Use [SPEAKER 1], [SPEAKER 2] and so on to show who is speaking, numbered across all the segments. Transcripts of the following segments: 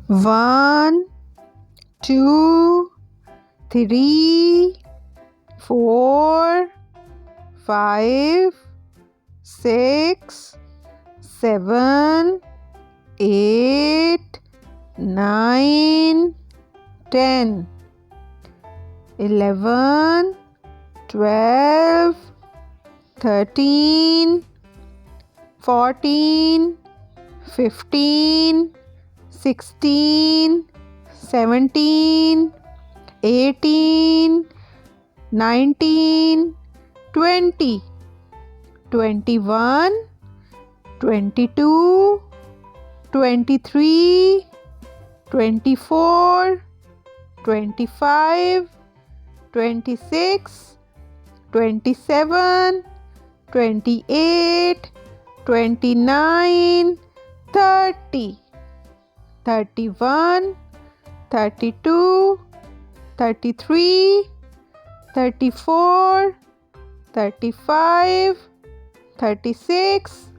[SPEAKER 1] 1, 2, 3, 4, 5, 6, 7, 8, 9, 10, 11, 12, 13, 14, 15, 16, 17, 18, 19, 20, 21, 22, 23, 24, 25, 26, 27, 28, 29, 30, 31, 32, 33, 34, 35, 36,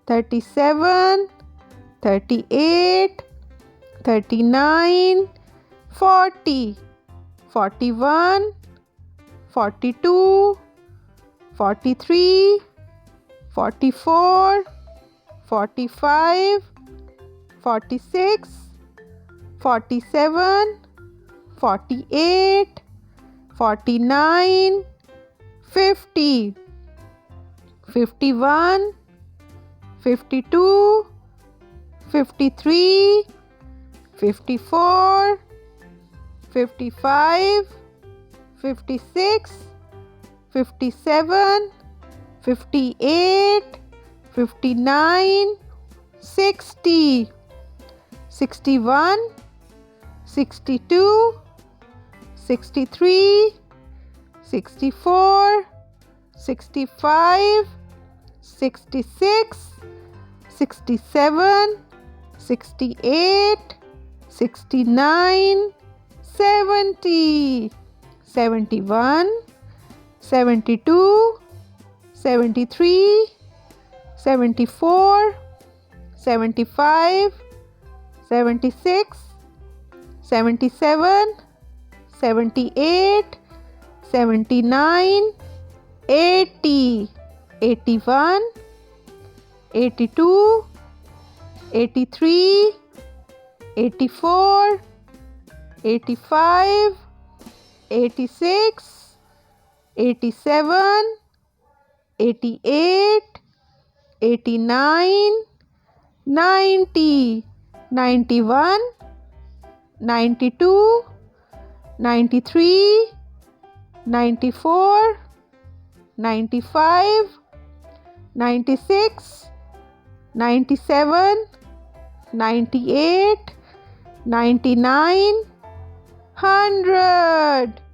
[SPEAKER 1] 37, 38, 39, 40, 41, 42, 43, 44, 45, 46, 47, 48, 49, 50, 51, 52, 53, 54, 55, 56, 57, 58, 59, 60, 61, 62, 63, 64, 65, 66, 67, 68, 69, 70, 71, 72, 73, 74, 75, 76, 77, 78, 79, 80, 81, 82, 83, 84, 85, 86, 87, 88, 89, 90, 91, 92, 93, 94, 95, 96, 97, 98, 99, 100.